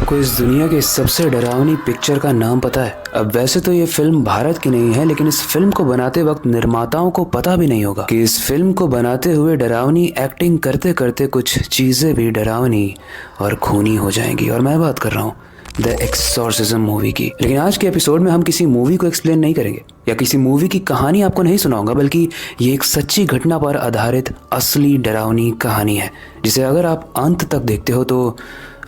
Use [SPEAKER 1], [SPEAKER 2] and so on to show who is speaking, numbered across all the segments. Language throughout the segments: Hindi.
[SPEAKER 1] आपको इस दुनिया के सबसे डरावनी पिक्चर का नाम पता है? अब वैसे तो ये फिल्म भारत की नहीं है, लेकिन इस फिल्म को बनाते वक्त निर्माताओं को पता भी नहीं होगा कि इस फिल्म को बनाते हुए डरावनी एक्टिंग करते करते कुछ चीजें भी डरावनी और खूनी हो जाएंगी। और मैं बात कर रहा हूँ द एक्सॉर्सिज्म मूवी की। लेकिन आज के एपिसोड में हम किसी मूवी को एक्सप्लेन नहीं करेंगे या किसी मूवी की कहानी आपको नहीं सुनाऊंगा, बल्कि ये एक सच्ची घटना पर आधारित असली डरावनी कहानी है, जिसे अगर आप अंत तक देखते हो तो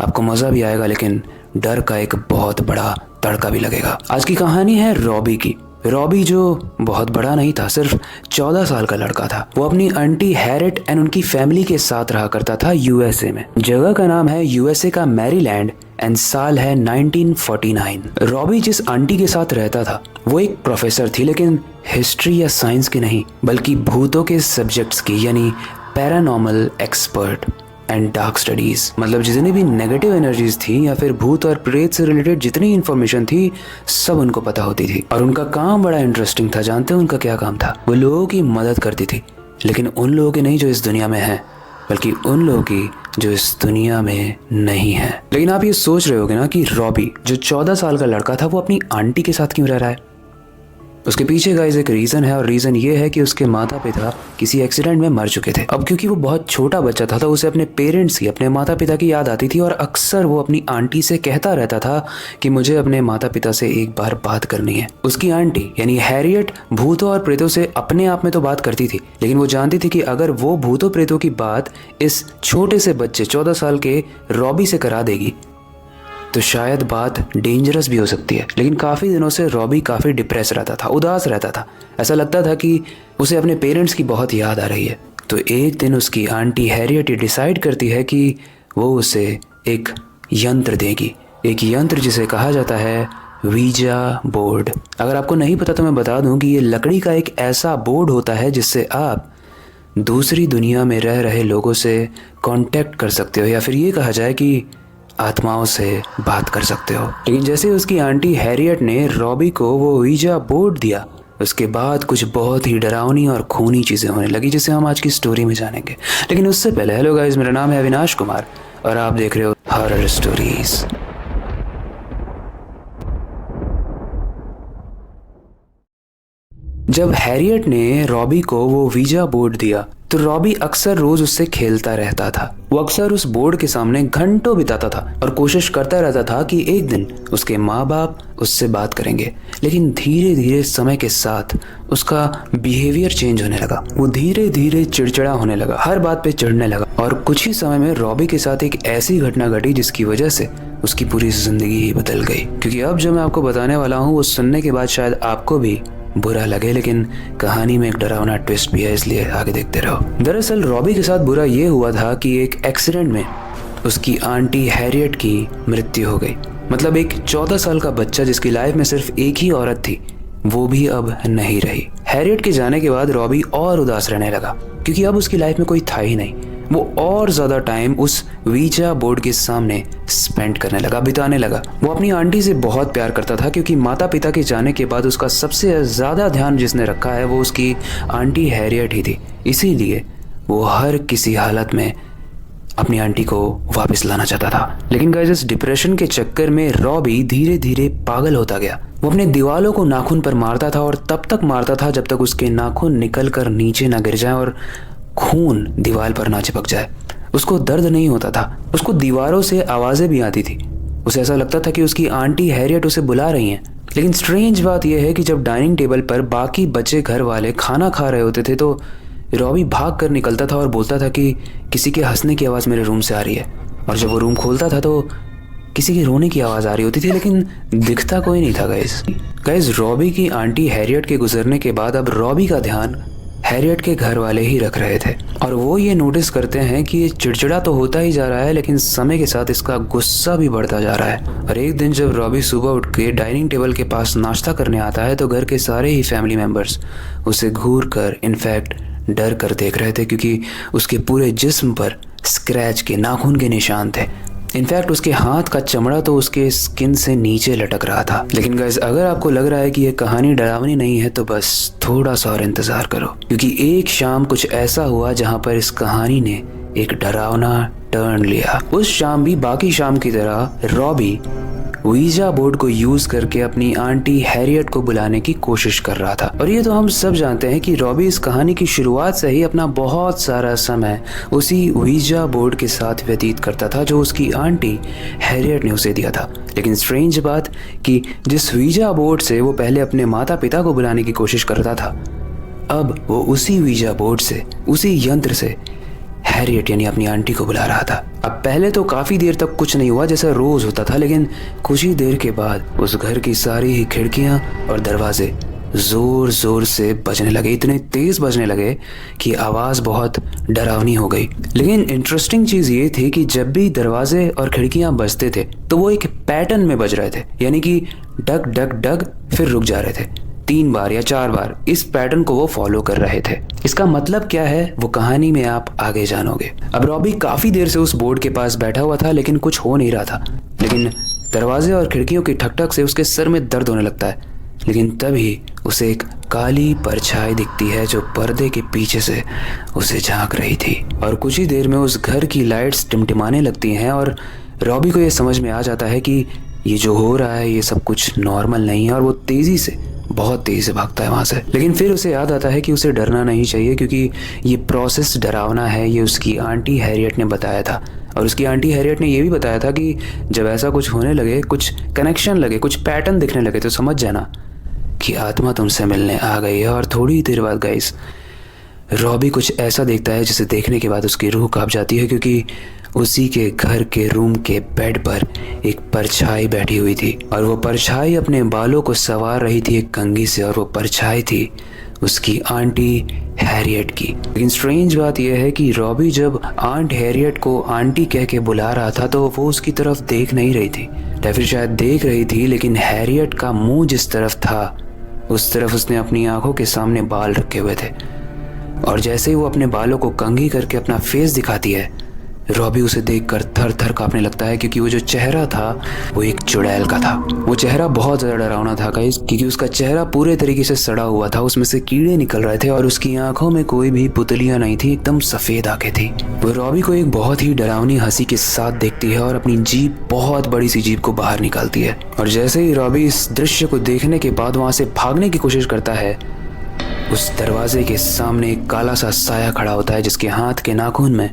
[SPEAKER 1] आपको मजा भी आएगा, लेकिन डर का एक बहुत बड़ा तड़का भी लगेगा। आज की कहानी है रॉबी की। रॉबी जो बहुत बड़ा नहीं था, सिर्फ 14 साल का लड़का था। वो अपनी आंटी हैरिट एंड उनकी फैमिली के साथ रहा करता था यूएसए में। जगह का नाम है यूएसए का मैरीलैंड एंड साल है 1949। रॉबी जिस आंटी के साथ रहता था वो एक प्रोफेसर थी, लेकिन हिस्ट्री या साइंस की नहीं, बल्कि भूतों के सब्जेक्ट्स की, यानी paranormal expert and dark studies. मतलब जितनी भी नेगेटिव एनर्जीज थी या फिर भूत और प्रेत से रिलेटेड जितनी इन्फॉर्मेशन थी सब उनको पता होती थी। और उनका काम बड़ा इंटरेस्टिंग था। जानते हो उनका क्या काम था? वो लोगों की मदद करती थी, लेकिन उन लोगों की नहीं जो इस दुनिया में है, बल्कि उन लोगों की जो इस दुनिया में नहीं है। लेकिन आप ये सोच रहे होगे ना कि रॉबी जो 14 साल का लड़का था वो अपनी आंटी के साथ क्यों रह रहा है? उसके पीछे गाइस एक रीज़न है, और रीज़न ये है कि उसके माता पिता किसी एक्सीडेंट में मर चुके थे। अब क्योंकि वो बहुत छोटा बच्चा था तो उसे अपने पेरेंट्स की, अपने माता पिता की याद आती थी, और अक्सर वो अपनी आंटी से कहता रहता था कि मुझे अपने माता पिता से एक बार बात करनी है। उसकी आंटी यानी हैरियट भूतों और प्रेतों से अपने आप में तो बात करती थी, लेकिन वो जानती थी कि अगर वो भूतों प्रेतों की बात इस छोटे से बच्चे 14 साल के रॉबी से करा देगी तो शायद बात डेंजरस भी हो सकती है। लेकिन काफ़ी दिनों से रॉबी काफ़ी डिप्रेस रहता था, उदास रहता था। ऐसा लगता था कि उसे अपने पेरेंट्स की बहुत याद आ रही है। तो एक दिन उसकी आंटी हैरियट डिसाइड करती है कि वो उसे एक यंत्र देगी, एक यंत्र जिसे कहा जाता है वीजा बोर्ड। अगर आपको नहीं पता तो मैं बता दूं कि ये लकड़ी का एक ऐसा बोर्ड होता है जिससे आप दूसरी दुनिया में रह रहे लोगों से कांटेक्ट कर सकते हो, या फिर ये कहा जाए कि आत्माओं से बात कर सकते हो। लेकिन जैसे उसकी आंटी हैरियट ने रॉबी को वो वीजा बोर्ड दिया, उसके बाद कुछ बहुत ही डरावनी और खूनी चीज़ें होने लगी, जिसे हम आज की स्टोरी में जानेंगे। लेकिन उससे पहले हेलो गाइस, मेरा नाम है अविनाश कुमार और आप देख रहे हो हॉरर स्टोरीज। जब हैरियट ने रॉबी को वो वीजा बोर्ड दिया तो रॉबी अक्सर रोज उससे खेलता रहता था। वो अक्सर उस बोर्ड के सामने घंटों बिताता था और कोशिश करता रहता था कि एक दिन उसके माँ बाप उससे बात करेंगे। लेकिन धीरे धीरे समय के साथ उसका बिहेवियर चेंज होने लगा। वो धीरे धीरे चिड़चिड़ा होने लगा, हर बात पे चिढ़ने लगा। और कुछ ही समय में रॉबी के साथ एक ऐसी घटना घटी जिसकी वजह से उसकी पूरी जिंदगी ही बदल गई। क्योंकि अब जो मैं आपको बताने वाला हूँ वो सुनने के बाद शायद आपको भी बुरा लगे, लेकिन कहानी में एक डरावना ट्विस्ट भी है, इसलिए आगे देखते रहो। दरअसल रॉबी के साथ बुरा ये हुआ था कि एक एक्सीडेंट में उसकी आंटी हैरियट की मृत्यु हो गई। मतलब एक 14 साल का बच्चा जिसकी लाइफ में सिर्फ एक ही औरत थी, वो भी अब नहीं रही। हैरियट के जाने के बाद रॉबी और उदास रहने लगा, क्योंकि अब उसकी लाइफ में कोई था ही नहीं। वो और ज्यादा टाइम उस वीजा बोर्ड के सामने स्पेंड करने लगा, बिताने लगा। वो अपनी आंटी से बहुत प्यार करता था, क्योंकि माता पिता के जाने के बाद उसका सबसे ज्यादा ध्यान जिसने रखा है वो उसकी आंटी हैरियट ही थी। इसीलिए वो हर किसी हालत में अपनी आंटी को वापस लाना चाहता था। लेकिन गाइस, इस डिप्रेशन के चक्कर में रॉबी धीरे धीरे पागल होता गया। वो अपने दीवालों को नाखून पर मारता था, और तब तक मारता था जब तक उसके नाखून निकल कर नीचे ना गिर जाए और खून दीवार पर ना चिपक जाए। उसको दर्द नहीं होता था, उसको दीवारों से आवाजें भी आती थी। उसे ऐसा लगता था कि उसकी आंटी हैरियट उसे बुला रही हैं। लेकिन स्ट्रेंज बात यह है कि जब डाइनिंग टेबल पर बाकी बच्चे घर वाले खाना खा रहे होते थे तो रॉबी भाग कर निकलता था और बोलता था कि किसी के हंसने की आवाज़ मेरे रूम से आ रही है। और जब वो रूम खोलता था तो किसी के रोने की आवाज़ आ रही होती थी, लेकिन दिखता कोई नहीं था। गाइस, रॉबी की आंटी हैरियट के गुजरने के बाद अब रॉबी का ध्यान हैरियट के घर वाले ही रख रहे थे, और वो ये नोटिस करते हैं कि ये चिड़चिड़ा तो होता ही जा रहा है, लेकिन समय के साथ इसका गुस्सा भी बढ़ता जा रहा है। और एक दिन जब रॉबी सुबह उठ के डाइनिंग टेबल के पास नाश्ता करने आता है तो घर के सारे ही फैमिली मेंबर्स उसे घूर कर, इनफैक्ट डर कर देख रहे थे, क्योंकि उसके पूरे जिस्म पर स्क्रैच के, नाखून के निशान थे। इनफैक्ट उसके हाथ का चमड़ा तो उसके स्किन से नीचे लटक रहा था। लेकिन गाइस, अगर आपको लग रहा है कि ये कहानी डरावनी नहीं है तो बस थोड़ा सा और इंतजार करो, क्योंकि एक शाम कुछ ऐसा हुआ जहां पर इस कहानी ने एक डरावना टर्न लिया। उस शाम भी बाकी शाम की तरह रॉबी वीजा बोर्ड को यूज करके अपनी आंटी हैरियट को बुलाने की कोशिश कर रहा था। और ये तो हम सब जानते हैं कि रॉबी इस कहानी की शुरुआत से ही अपना बहुत सारा समय उसी वीजा बोर्ड के साथ व्यतीत करता था जो उसकी आंटी हैरियट ने उसे दिया था। लेकिन स्ट्रेंज बात कि जिस वीजा बोर्ड से वो पहले अपने माता पिता को बुलाने की कोशिश करता था, अब वो उसी वीजा बोर्ड से, उसी यंत्र से हैरियट यानी अपनी आंटी को बुला रहा था। अब पहले तो काफी देर तक कुछ नहीं हुआ जैसा रोज होता था, लेकिन कुछ ही देर के बाद उस घर की सारी ही खिड़कियां और दरवाजे जोर जोर से बजने लगे, इतने तेज बजने लगे कि आवाज बहुत डरावनी हो गई। लेकिन इंटरेस्टिंग चीज ये थी कि जब भी दरवाजे और खिड़कियां बजते थे तो वो एक पैटर्न में बज रहे थे, यानी कि डग डग डग फिर रुक जा रहे थे, 3 बार या 4 बार। इस पैटर्न को वो फॉलो कर रहे थे। इसका मतलब क्या है वो कहानी में आप आगे जानोगे। अब रॉबी काफी देर से उस बोर्ड के पास बैठा हुआ था लेकिन कुछ हो नहीं रहा था। लेकिन दरवाजे और खिड़कियों की ठक-ठक से उसके सर में दर्द होने लगता है। लेकिन तभी उसे एक काली परछाई दिखती है जो पर्दे के पीछे से उसे झांक रही थी। और कुछ ही देर में उस घर की लाइट्स टिमटिमाने लगती हैं और रॉबी को ये समझ में आ जाता है कि ये जो हो रहा है ये सब कुछ नॉर्मल नहीं है। और वो बहुत तेजी से भागता है वहां से। लेकिन फिर उसे याद आता है कि उसे डरना नहीं चाहिए क्योंकि ये प्रोसेस डरावना है, ये उसकी आंटी हैरियट ने बताया था। और उसकी आंटी हैरियट ने ये भी बताया था कि जब ऐसा कुछ होने लगे, कुछ कनेक्शन लगे, कुछ पैटर्न दिखने लगे तो समझ जाना कि आत्मा तुमसे मिलने आ गई है। और थोड़ी देर बाद गाइस रॉबी कुछ ऐसा देखता है जिसे देखने के बाद उसकी रूह कांप जाती है, क्योंकि उसी के घर के रूम के बेड पर एक परछाई बैठी हुई थी। और वो परछाई अपने बालों को संवार रही थी एक कंघी से, और वो परछाई थी उसकी आंटी हैरियट की। लेकिन स्ट्रेंज बात यह है कि रॉबी जब आंट हैरियट को आंटी कह के बुला रहा था तो वो उसकी तरफ देख नहीं रही थी, या फिर शायद देख रही थी, लेकिन हैरियट का मुंह जिस तरफ था उस तरफ उसने अपनी आंखों के सामने बाल रखे हुए थे। और जैसे ही वो अपने बालों को कंघी करके अपना फेस दिखाती है, रॉबी उसे देखकर थर थर कांपने लगता है, क्योंकि वो जो चेहरा था वो एक चुड़ैल का था। वो चेहरा बहुत ज्यादा डरावना था गाइस, क्योंकि उसका चेहरा पूरे तरीके से सड़ा हुआ था, उसमें से कीड़े निकल रहे थे और उसकी आंखों में कोई भी पुतलियां नहीं थी, एकदम सफेद आंखें थी। वो रॉबी को एक बहुत ही डरावनी हंसी के साथ देखती है और अपनी जीभ, बहुत बड़ी सी जीभ को बाहर निकालती है। और जैसे ही रॉबी इस दृश्य को देखने के बाद वहां से भागने की कोशिश करता है, उस दरवाजे के सामने एक काला सा साया खड़ा होता है जिसके हाथ के नाखून में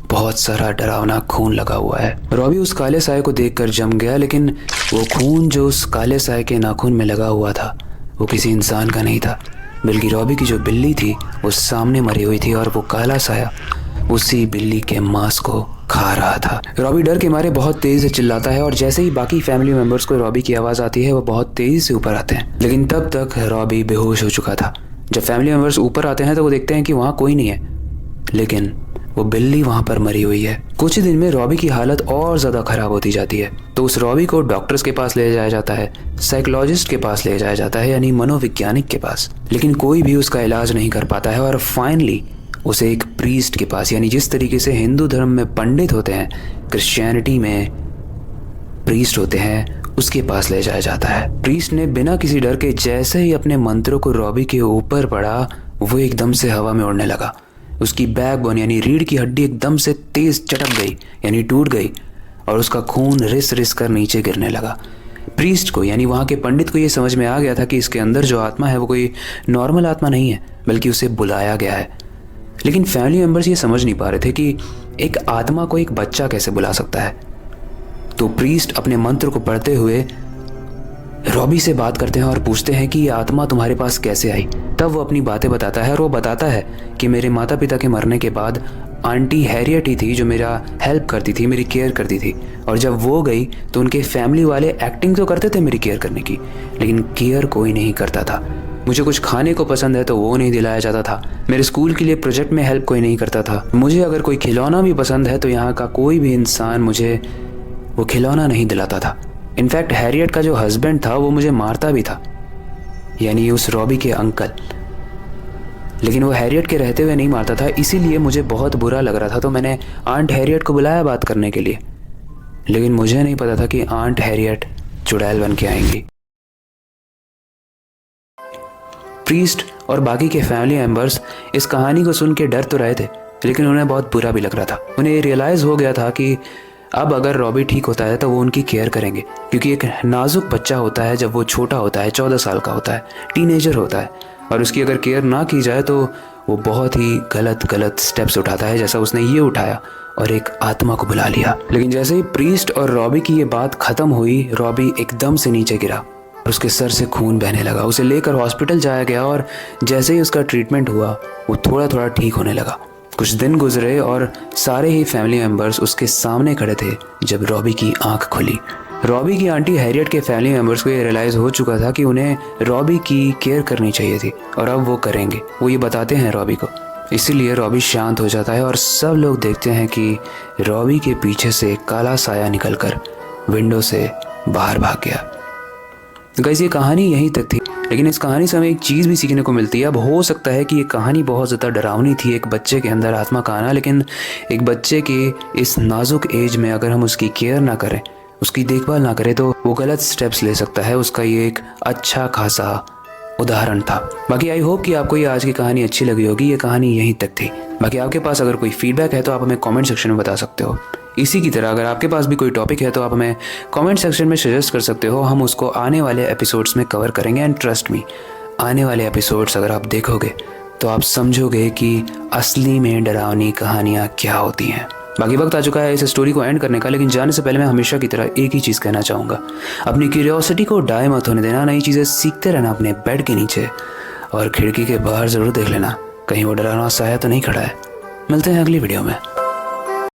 [SPEAKER 1] बहुत सारा डरावना खून लगा हुआ है। रॉबी उस काले साए को देखकर जम गया, लेकिन वो खून जो उस काले साए के नाखून में लगा हुआ था वो किसी इंसान का नहीं था, बल्कि रॉबी की जो बिल्ली थी वो सामने मरी हुई थी और वो काला साया उसी बिल्ली के मांस को खा रहा था। रॉबी डर के मारे बहुत तेज से चिल्लाता है और जैसे ही बाकी फैमिली मेंबर्स को रॉबी की आवाज आती है वो बहुत तेजी से ऊपर आते हैं। लेकिन तब तक रॉबी बेहोश हो चुका था। जब फैमिली मेंबर्स ऊपर आते हैं तो वो देखते हैं कि वहाँ कोई नहीं है, लेकिन वो बिल्ली वहां पर मरी हुई है। कुछ ही दिन में रॉबी की हालत और ज्यादा खराब होती जाती है, तो उस रॉबी को डॉक्टर्स के पास ले जाया जाता है, साइकोलॉजिस्ट के पास ले जाया जाता है, यानी मनोवैज्ञानिक के पास। लेकिन कोई भी उसका इलाज नहीं कर पाता है और फाइनली उसे एक प्रीस्ट के पास, यानी जिस तरीके से हिंदू धर्म में पंडित होते हैं, क्रिश्चियनिटी में प्रीस्ट होते हैं, उसके पास ले जाया जाता है। प्रीस्ट ने बिना किसी डर के जैसे ही अपने मंत्रों को रॉबी के ऊपर पड़ा, वो एकदम से हवा में उड़ने लगा। उसकी बैकबोन यानी रीढ़ की हड्डी एकदम से तेज चटक गई, यानी टूट गई, और उसका खून रिस रिस कर नीचे गिरने लगा। प्रीस्ट को यानी वहाँ के पंडित को ये समझ में आ गया था कि इसके अंदर जो आत्मा है वो कोई नॉर्मल आत्मा नहीं है, बल्कि उसे बुलाया गया है। लेकिन फैमिली मेंबर्स ये समझ नहीं पा रहे थे कि एक आत्मा को एक बच्चा कैसे बुला सकता है। तो प्रीस्ट अपने मंत्र को पढ़ते हुए रॉबी से बात करते हैं और पूछते हैं कि ये आत्मा तुम्हारे पास कैसे आई। तब वो अपनी बातें बताता है और वो बताता है कि मेरे माता पिता के मरने के बाद आंटी हैरियट ही थी जो मेरा हेल्प करती थी, मेरी केयर करती थी, और जब वो गई तो उनके फैमिली वाले एक्टिंग तो करते थे मेरी केयर करने की, लेकिन केयर कोई नहीं करता था। मुझे कुछ खाने को पसंद है तो वो नहीं दिलाया जाता था, मेरे स्कूल के लिए प्रोजेक्ट में हेल्प कोई नहीं करता था, मुझे अगर कोई खिलौना भी पसंद है तो यहाँ का कोई भी इंसान मुझे वो खिलौना नहीं दिलाता था। इनफैक्ट हैरियट का जो हस्बैंड था वो मुझे मारता भी था, यानी उस रॉबी के अंकल। लेकिन वो हैरियट के रहते हुए नहीं मारता था, इसीलिए मुझे बहुत बुरा लग रहा था, तो मैंने आंट हैरियट को बुलाया बात करने के लिए। लेकिन मुझे नहीं पता था कि आंट हैरियट चुड़ैल बन के आएंगी। प्रीस्ट और बाकी के फैमिली मेंबर्स इस कहानी को सुन के डर तो रहे थे, लेकिन उन्हें बहुत बुरा भी लग रहा था। उन्हें रियलाइज़ हो गया था कि अब अगर रॉबी ठीक होता है तो वो उनकी केयर करेंगे, क्योंकि एक नाजुक बच्चा होता है जब वो छोटा होता है, 14 साल का होता है, टीनेजर होता है, और उसकी अगर केयर ना की जाए तो वो बहुत ही गलत स्टेप्स उठाता है, जैसा उसने ये उठाया और एक आत्मा को बुला लिया। लेकिन जैसे ही प्रीस्ट और रॉबी की ये बात खत्म हुई, रॉबी एकदम से नीचे गिरा और उसके सर से खून बहने लगा। उसे लेकर हॉस्पिटल जाया गया और जैसे ही उसका ट्रीटमेंट हुआ वो थोड़ा ठीक होने लगा। कुछ दिन गुजरे और सारे ही फैमिली मेम्बर्स उसके सामने खड़े थे जब रॉबी की आंख खुली। रॉबी की आंटी हैरियट के फैमिली मेम्बर्स को ये रियलाइज़ हो चुका था कि उन्हें रॉबी की केयर करनी चाहिए थी और अब वो करेंगे। वो ये बताते हैं रॉबी को, इसीलिए रॉबी शांत हो जाता है और सब लोग देखते हैं कि रॉबी के पीछे से काला साया निकलकर विंडो से बाहर भाग गया। गाइस, ये कहानी यहीं तक थी, लेकिन इस कहानी से हमें एक चीज़ भी सीखने को मिलती है। अब हो सकता है कि ये कहानी बहुत ज़्यादा डरावनी थी, एक बच्चे के अंदर आत्मा का आना, लेकिन एक बच्चे के इस नाजुक एज में अगर हम उसकी केयर ना करें, उसकी देखभाल ना करें, तो वो गलत स्टेप्स ले सकता है। उसका ये एक अच्छा खासा उदाहरण था। बाकी आई होप कि आपको ये आज की कहानी अच्छी लगी होगी। ये कहानी यहीं तक थी। बाकी आपके पास अगर कोई फीडबैक है तो आप हमें कमेंट सेक्शन में बता सकते हो। इसी की तरह अगर आपके पास भी कोई टॉपिक है तो आप हमें कमेंट सेक्शन में सजेस्ट कर सकते हो। हम उसको आने वाले एपिसोड्स में कवर करेंगे। एंड ट्रस्ट मी, आने वाले एपिसोड्स अगर आप देखोगे तो आप समझोगे कि असली में डरावनी कहानियाँ क्या होती हैं। बाकी वक्त आ चुका है इस स्टोरी को एंड करने का, लेकिन जाने से पहले मैं हमेशा की तरह एक ही चीज़ कहना चाहूँगा, अपनी क्यूरियोसिटी को डाई मत होने देना। नई चीज़ें सीखते रहना अपने बेड के नीचे, और खिड़की के बाहर ज़रूर देख लेना कहीं वो डरावना साया तो नहीं खड़ा है। मिलते हैं अगली वीडियो में।